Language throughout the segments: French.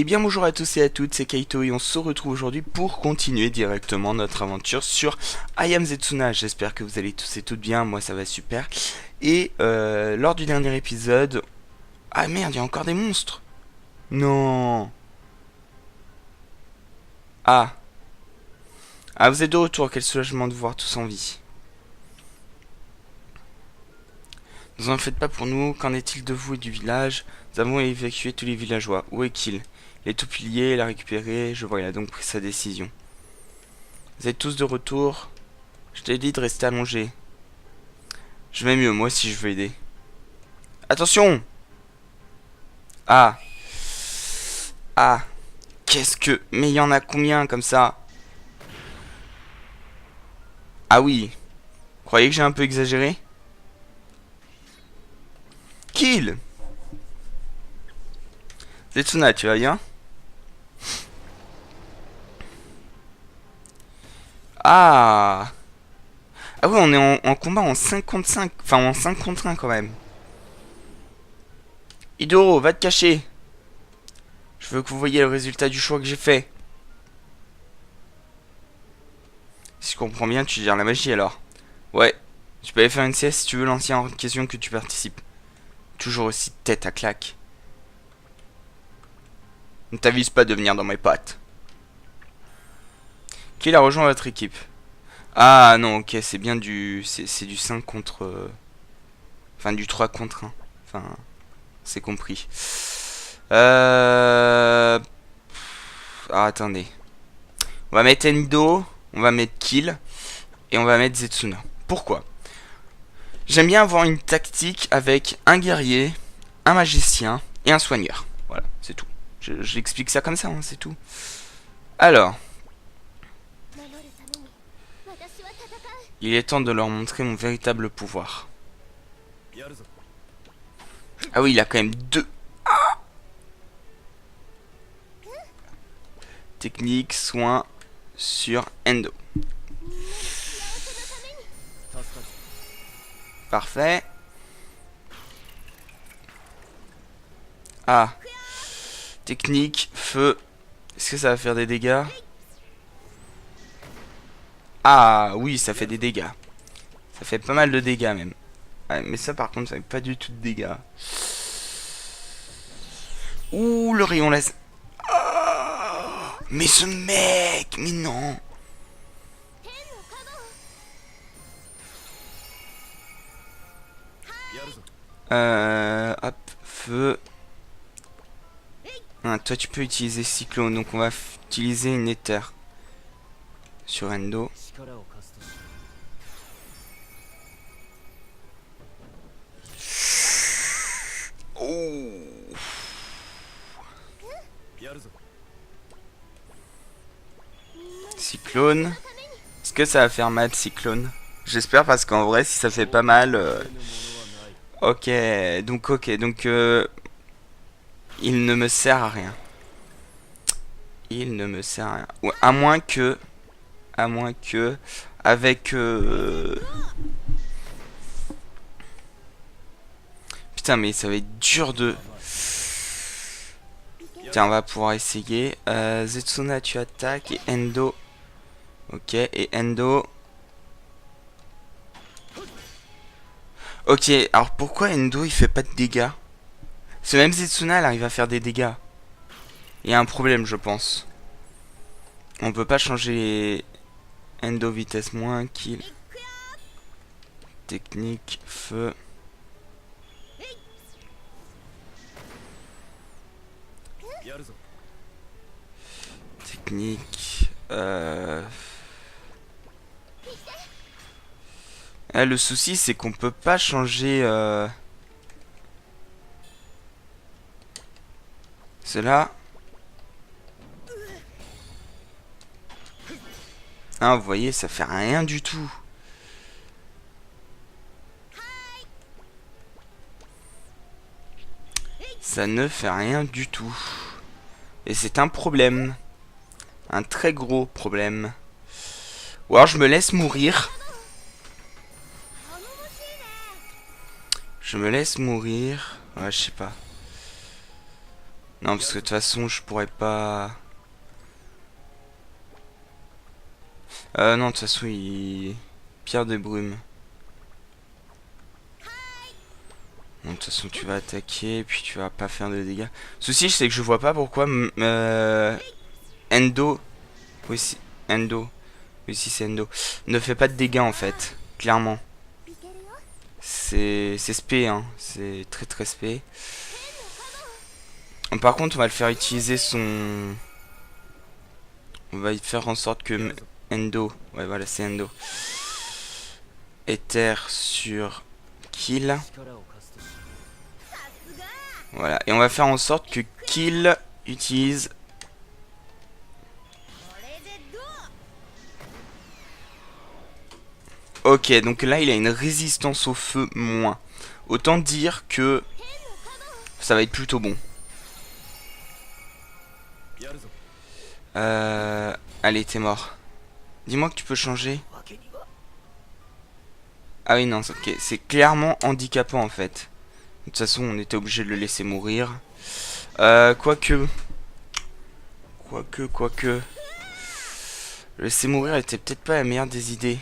Et bien bonjour à tous et à toutes, c'est Kaito et on se retrouve aujourd'hui pour continuer directement notre aventure sur I Am Setsuna. J'espère que vous allez tous et toutes bien, moi ça va super. Et lors du dernier épisode... Ah merde, il y a encore des monstres. Non. Ah. Ah, vous êtes de retour, quel soulagement de vous voir tous en vie. Nous en faites pas pour nous, qu'en est-il de vous et du village? Nous avons évacué tous les villageois. Où est Kill? Il est tout plié, il a récupéré, je vois, il a donc pris sa décision. Vous êtes tous de retour. Je t'ai dit de rester allongé. Je vais mieux, moi aussi je veux aider. Attention! Ah. Ah. Qu'est-ce que... Mais il y en a combien comme ça? Ah oui. Vous croyez que j'ai un peu exagéré? Kill! Setsuna, tu vas bien? Ah. Ah oui, on est en combat en 5 contre 5. Enfin, en 5 contre 1 quand même. Idoro, va te cacher. Je veux que vous voyez le résultat du choix que j'ai fait. Si je comprends bien, tu gères la magie alors. Ouais. Tu peux aller faire une sieste si tu veux lancer en question que tu participes. Toujours aussi tête à claque. Ne t'avise pas de venir dans mes pattes. Qui a rejoint votre équipe? Ah non, ok, c'est bien du... C'est du 5 contre... Enfin, du 3 contre 1. Enfin, c'est compris. Ah, attendez. On va mettre Endo, on va mettre Kill, et on va mettre Setsuna. Pourquoi? J'aime bien avoir une tactique avec un guerrier, un magicien et un soigneur. Voilà, c'est tout. J'explique ça comme ça, hein, c'est tout. Alors... Il est temps de leur montrer mon véritable pouvoir. Ah oui, il a quand même deux... Ah, technique, soin sur Endo. Parfait. Ah. Technique, feu. Est-ce que ça va faire des dégâts? Ah oui, ça fait des dégâts. Ça fait pas mal de dégâts même. Ouais, mais ça par contre, ça fait pas du tout de dégâts. Ouh, le rayon laser. Oh, mais ce mec, mais non. Hop, feu. Ah, toi tu peux utiliser cyclone, donc on va utiliser une éther sur Endo. Oh. Cyclone. Est-ce que ça va faire mal, cyclone? J'espère parce qu'en vrai, si ça fait pas mal... Ok, donc il ne me sert à rien. Il ne me sert à rien. Ou à moins que... Avec... Putain, mais ça va être dur de... Tiens, on va pouvoir essayer. Setsuna, tu attaques. Et Endo... Ok, et Endo... Ok, alors pourquoi Endo il fait pas de dégâts? Ce même Setsuna elle arrive à faire des dégâts. Il y a un problème je pense. On peut pas changer Endo vitesse moins, kill. Technique, feu. Technique. Ah, le souci c'est qu'on peut pas changer cela. Ah, vous voyez, ça fait rien du tout. Ça ne fait rien du tout. Et c'est un problème. Un très gros problème. Ou alors je me laisse mourir. Je me laisse mourir. Ouais, je sais pas. Non, parce que de toute façon, je pourrais pas... non, de toute façon, il... Pierre de brume. Bon, de toute façon, tu vas attaquer, puis tu vas pas faire de dégâts. Le souci, c'est que je vois pas pourquoi... Endo... Oui, si... Endo... Oui, si c'est Endo. Ne fait pas de dégâts, en fait. Clairement. C'est spé, hein. C'est très très spé. Par contre, on va le faire utiliser son... On va faire en sorte que Endo... Ouais, voilà, c'est Endo. Ether sur Kill. Voilà, et on va faire en sorte que Kill utilise... Ok, donc là, il a une résistance au feu moins. Autant dire que ça va être plutôt bon. Allez, t'es mort. Dis-moi que tu peux changer. Ah oui, non, ok. C'est clairement handicapant, en fait. De toute façon, on était obligé de le laisser mourir. Quoique... Quoique... Le laisser mourir était peut-être pas la meilleure des idées.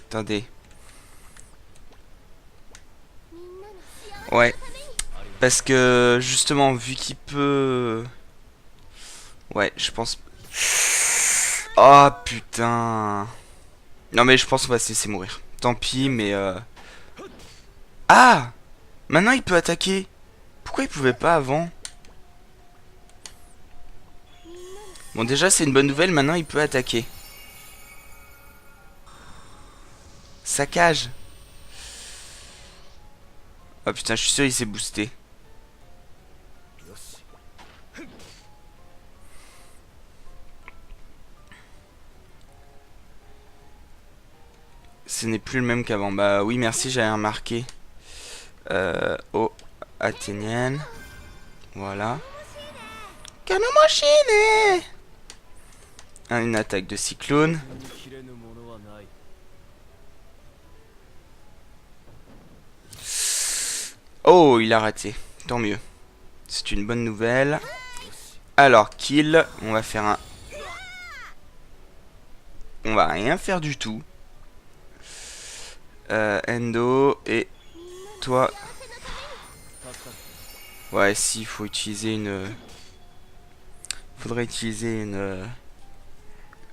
Attendez. Ouais. Parce que, justement, vu qu'il peut... Ouais, je pense... Oh, putain. Non, mais je pense qu'on va se laisser mourir. Tant pis, mais... Ah! Maintenant, il peut attaquer. Pourquoi il pouvait pas avant? Bon, déjà, c'est une bonne nouvelle. Maintenant, il peut attaquer. Saccage. Oh putain, je suis sûr il s'est boosté. Ce n'est plus le même qu'avant. Bah oui, merci, j'avais remarqué. Oh, athénienne. Voilà. Kanomoshine. Une attaque de cyclone. Oh, il a raté. Tant mieux. C'est une bonne nouvelle. Alors, kill. On va faire un... On va rien faire du tout. Endo. Et toi... Ouais, si, il faut utiliser une... Faudrait utiliser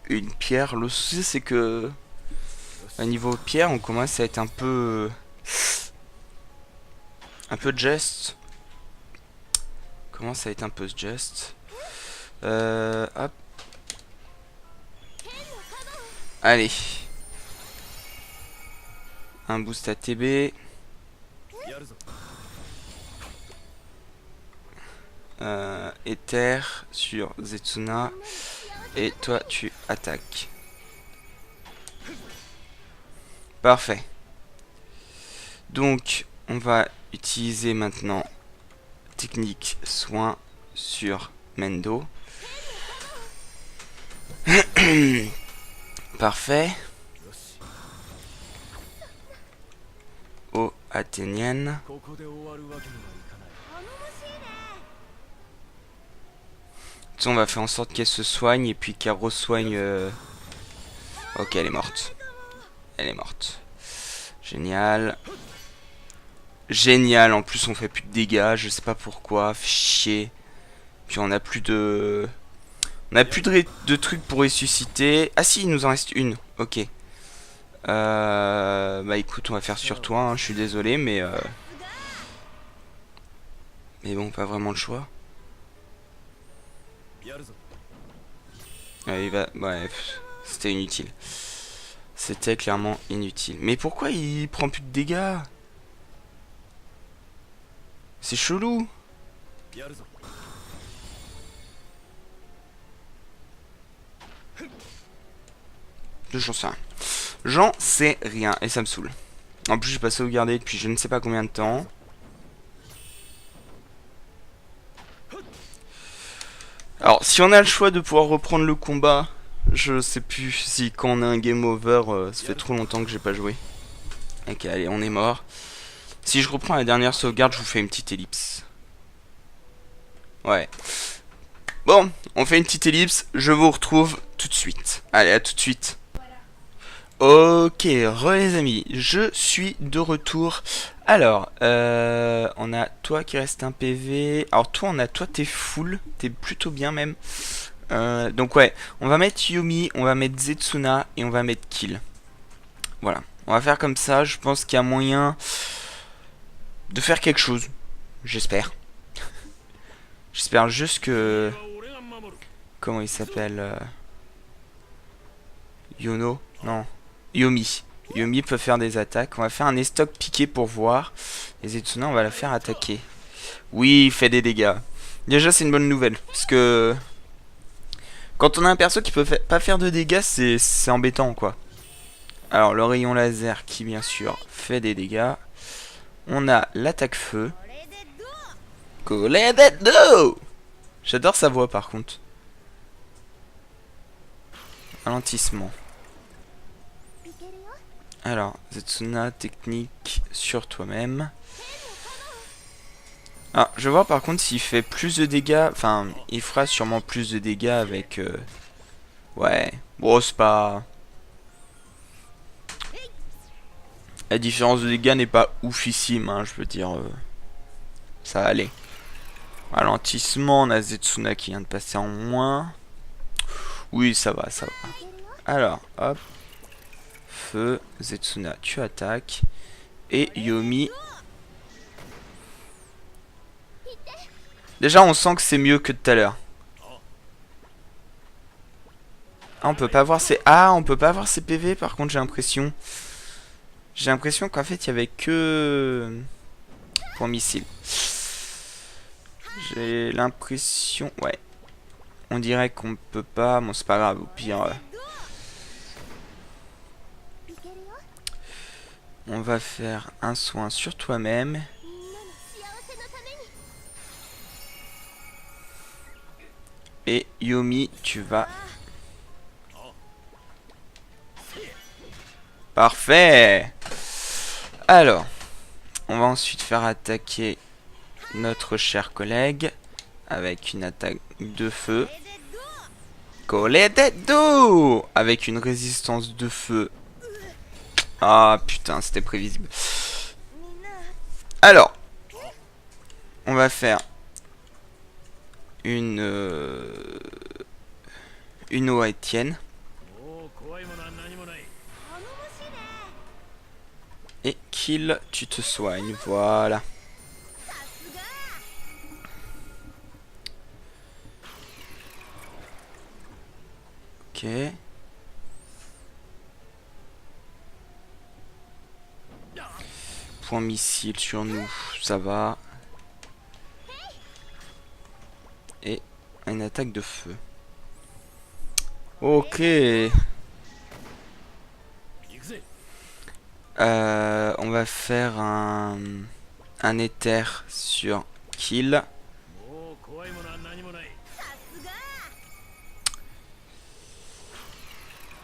une pierre. Le souci, c'est que... À niveau pierre, on commence à être un peu... Un peu just. Commence à être un peu just. Hop. Allez. Un boost à TB. Ether sur Zetsuna. Et toi, tu attaques. Parfait. Donc, on va utiliser maintenant technique soin sur Mendo. Parfait. Oh, athénienne. On va faire en sorte qu'elle se soigne et puis qu'elle resoigne... Ok, elle est morte. Elle est morte. Génial. Génial, en plus on fait plus de dégâts, je sais pas pourquoi, fait chier. Puis on a plus de... On a plus de trucs pour ressusciter. Ah si, il nous en reste une, ok. Bah écoute, on va faire sur toi, hein. Je suis désolé, mais... Mais bon, pas vraiment le choix. Il va... Bref, c'était inutile. C'était clairement inutile. Mais pourquoi il prend plus de dégâts? C'est chelou. J'en sais rien. J'en sais rien et ça me saoule. En plus j'ai pas sauvegardé depuis je ne sais pas combien de temps. Alors si on a le choix de pouvoir reprendre le combat, je sais plus si quand on a un game over, ça fait trop longtemps que j'ai pas joué. Ok, allez, on est mort. Si je reprends la dernière sauvegarde, je vous fais une petite ellipse. Ouais. Bon, on fait une petite ellipse. Je vous retrouve tout de suite. Allez, à tout de suite. Ok, les amis, je suis de retour. Alors, on a toi qui reste un PV. Alors toi t'es full, t'es plutôt bien même. Donc ouais, on va mettre Yumi, on va mettre Zetsuna et on va mettre Kill. Voilà, on va faire comme ça. Je pense qu'il y a moyen de faire quelque chose. J'espère. J'espère juste que... Comment il s'appelle Yono? Non. Yomi. Yomi peut faire des attaques. On va faire un estoc piqué pour voir. Et Zetsuna, on va la faire attaquer. Oui, il fait des dégâts. Déjà, c'est une bonne nouvelle. Parce que... Quand on a un perso qui peut pas faire de dégâts, c'est embêtant, quoi. Alors, le rayon laser qui, bien sûr, fait des dégâts. On a l'attaque feu. J'adore sa voix, par contre. Ralentissement. Alors, Zetsuna, technique sur toi-même. Ah, je vais voir par contre s'il fait plus de dégâts. Enfin, il fera sûrement plus de dégâts avec... Ouais, bon, c'est pas... La différence de dégâts n'est pas oufissime, hein, je veux dire. Ça va aller. Ralentissement, on a Zetsuna qui vient de passer en moins. Oui, ça va, ça va. Alors, hop. Feu, Zetsuna, tu attaques. Et Yomi... Déjà, on sent que c'est mieux que tout à l'heure. Ah, on peut pas voir ses... Ah, on peut pas voir ses PV, par contre, j'ai l'impression. J'ai l'impression qu'en fait, il y avait que... Pour missile. J'ai l'impression... Ouais. On dirait qu'on peut pas... Bon, c'est pas grave, au pire... On va faire un soin sur toi-même. Et Yomi, tu vas... Parfait. Alors, on va ensuite faire attaquer notre cher collègue avec une attaque de feu. Coledetto avec une résistance de feu. Ah putain, c'était prévisible. Alors, on va faire une eau à Etienne. Et Kill, tu te soignes, voilà. Ok. Point missile sur nous, ça va. Et une attaque de feu. Ok. On va faire un éther sur Kill.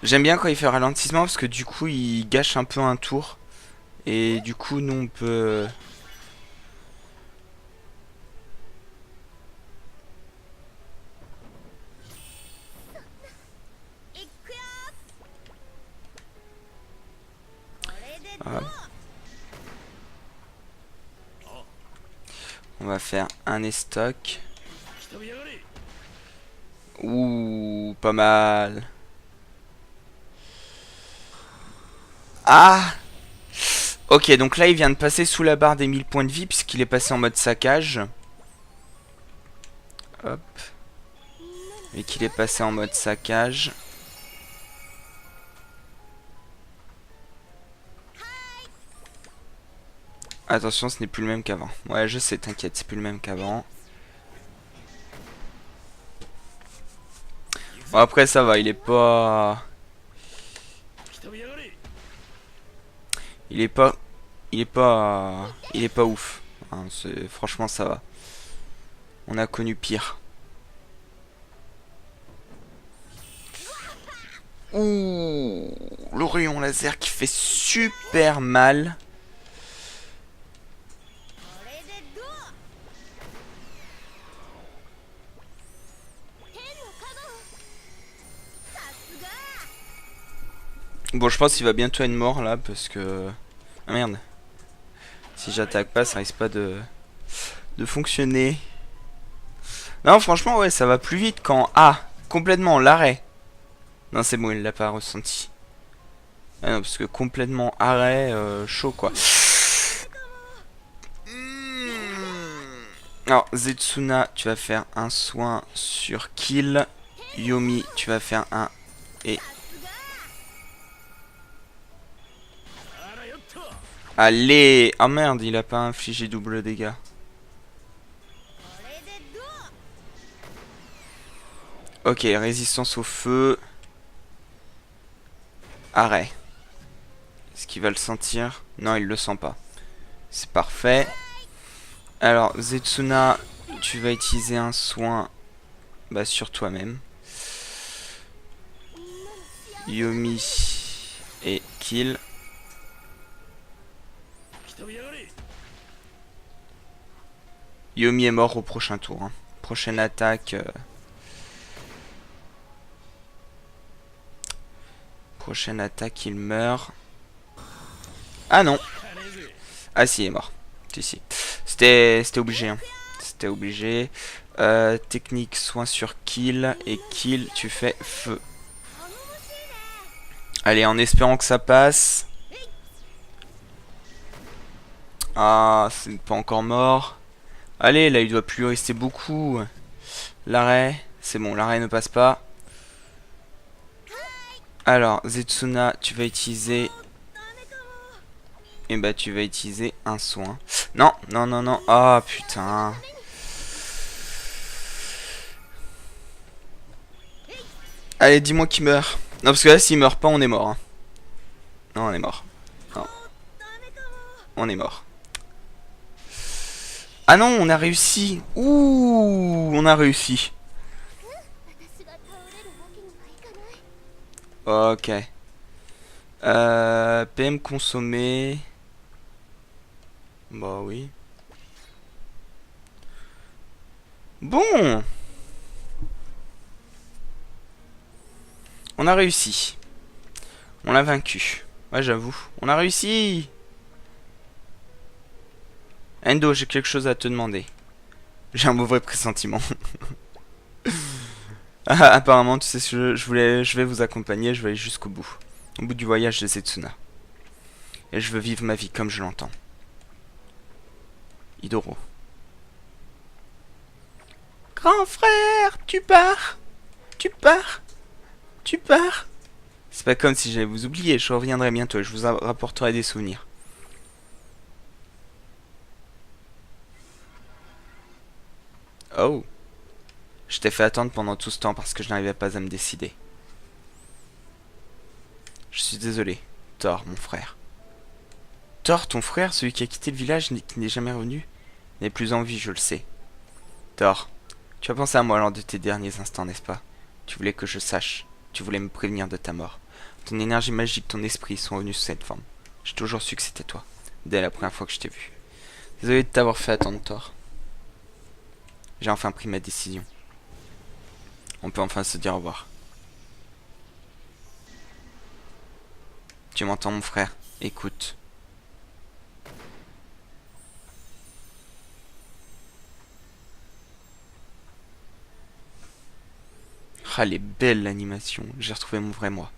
J'aime bien quand il fait ralentissement parce que du coup il gâche un peu un tour. Et du coup nous on peut... Ah. On va faire un estoc. Ouh, pas mal. Ah! Ok, donc là il vient de passer sous la barre des 1000 points de vie puisqu'il est passé en mode saccage. Hop. Et qu'il est passé en mode saccage. Attention, ce n'est plus le même qu'avant. Ouais, je sais, t'inquiète, c'est plus le même qu'avant. Bon, après ça va, il est pas... Il est pas... Il est pas... Il est pas ouf. Hein, franchement, ça va. On a connu pire. Ouh, le rayon laser qui fait super mal. Bon, je pense qu'il va bientôt être mort là parce que... Ah merde. Si j'attaque pas, ça risque pas de fonctionner. Non, franchement, ouais, ça va plus vite quand... Ah, complètement, l'arrêt. Non, c'est bon, il l'a pas ressenti. Ah non, parce que complètement arrêt, chaud quoi. Alors, Zetsuna, tu vas faire un soin sur kill. Yomi, tu vas faire un... Et... Allez! Ah merde, il a pas infligé double dégâts. Ok, résistance au feu. Arrêt. Est-ce qu'il va le sentir? Non, il le sent pas. C'est parfait. Alors, Zetsuna, tu vas utiliser un soin sur toi-même. Yomi et kill. Yomi est mort au prochain tour. Hein. Prochaine attaque. Prochaine attaque, il meurt. Ah non. Ah si, il est mort. Si, si. C'était obligé. Hein. C'était obligé. Technique, soin sur kill. Et kill, tu fais feu. Allez, en espérant que ça passe. Ah, c'est pas encore mort. Allez, là, il doit plus rester beaucoup. L'arrêt. C'est bon, l'arrêt ne passe pas. Alors, Zetsuna, tu vas utiliser... Et bah, tu vas utiliser un soin. Non, non, non, non. Ah, oh, putain. Allez, dis-moi qu'il meurt. Non, parce que là, s'il meurt pas, on est mort. Hein. Non, on est mort. Non. On est mort. Ah non, on a réussi. Ouh, on a réussi. Ok. PM consommé. Bah oui. Bon. On a réussi. On l'a vaincu. Ouais, j'avoue. On a réussi. Endo, j'ai quelque chose à te demander. J'ai un mauvais pressentiment. Ah, apparemment, tu sais, je vais vous accompagner, je vais aller jusqu'au bout. Au bout du voyage de Zetsuna. Et je veux vivre ma vie comme je l'entends. Hidoro. Grand frère, tu pars. Tu pars. Tu pars. C'est pas comme si j'allais vous oublier, je reviendrai bientôt et je vous rapporterai des souvenirs. Oh. Je t'ai fait attendre pendant tout ce temps parce que je n'arrivais pas à me décider. Je suis désolé. Thor, mon frère. Thor, ton frère, celui qui a quitté le village et qui n'est jamais revenu, n'est plus en vie, je le sais. Thor, tu as pensé à moi lors de tes derniers instants, n'est-ce pas? Tu voulais que je sache. Tu voulais me prévenir de ta mort. Ton énergie magique, ton esprit sont venus sous cette forme. J'ai toujours su que c'était toi, dès la première fois que je t'ai vu. Désolé de t'avoir fait attendre, Thor. J'ai enfin pris ma décision. On peut enfin se dire au revoir. Tu m'entends, mon frère? Écoute. Ah, elle est belle l'animation. J'ai retrouvé mon vrai moi.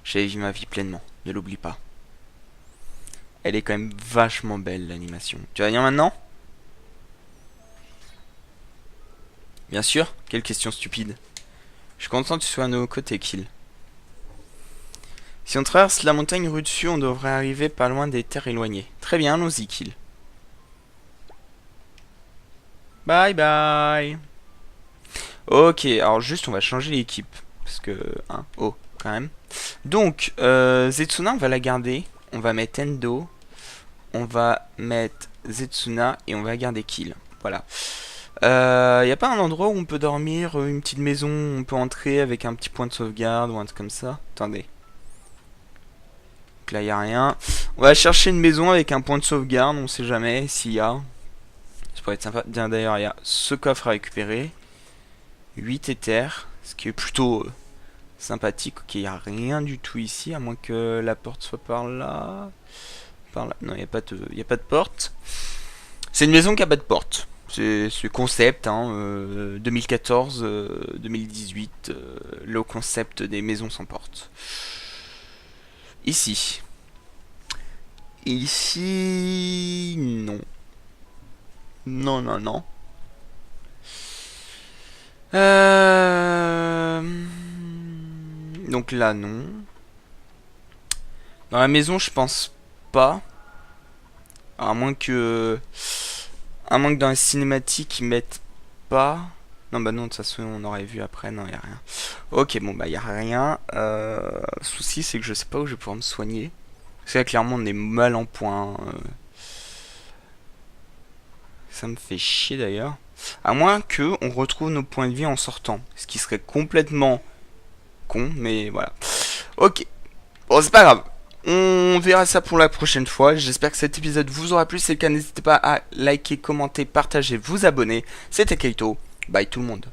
J'ai vécu ma vie pleinement. Ne l'oublie pas. Elle est quand même vachement belle l'animation. Tu vas venir maintenant? Bien sûr. Quelle question stupide. Je suis content que tu sois à nos côtés, Kill. Si on traverse la montagne rue dessus, on devrait arriver pas loin des terres éloignées. Très bien, allons-y, Kill. Bye bye. Ok, alors juste on va changer l'équipe. Parce que... Hein, oh, quand même. Donc, Zetsuna, on va la garder. On va mettre Endo. On va mettre Zetsuna et on va garder Kill. Voilà. Y a pas un endroit où on peut dormir, une petite maison où on peut entrer avec un petit point de sauvegarde ou un truc comme ça? Attendez. Donc là, y a rien. On va chercher une maison avec un point de sauvegarde, on sait jamais s'il y a. Ça pourrait être sympa. D'ailleurs, il y a ce coffre à récupérer. 8 éthers, ce qui est plutôt Sympathique. Ok, il n'y a rien du tout ici, à moins que la porte soit par là. Par là. Non, il n'y a pas de porte. C'est une maison qui a pas de porte. C'est ce concept, hein, 2014-2018, le concept des maisons sans porte. Ici. Ici... Non. Non, non, non. Donc là, non. Dans la maison, je pense pas. À moins que... À moins que dans la cinématique, ils mettent pas... Non, bah non, de toute façon, on aurait vu après. Non, y a rien. Ok, bon, bah y a rien. Le souci, c'est que je sais pas où je vais pouvoir me soigner. Parce que là, clairement, on est mal en point. Ça me fait chier d'ailleurs. À moins que on retrouve nos points de vie en sortant. Ce qui serait complètement con, mais voilà. Ok. Bon, c'est pas grave. On verra ça pour la prochaine fois. J'espère que cet épisode vous aura plu. Si c'est le cas, n'hésitez pas à liker, commenter, partager, vous abonner. C'était Kaito. Bye tout le monde.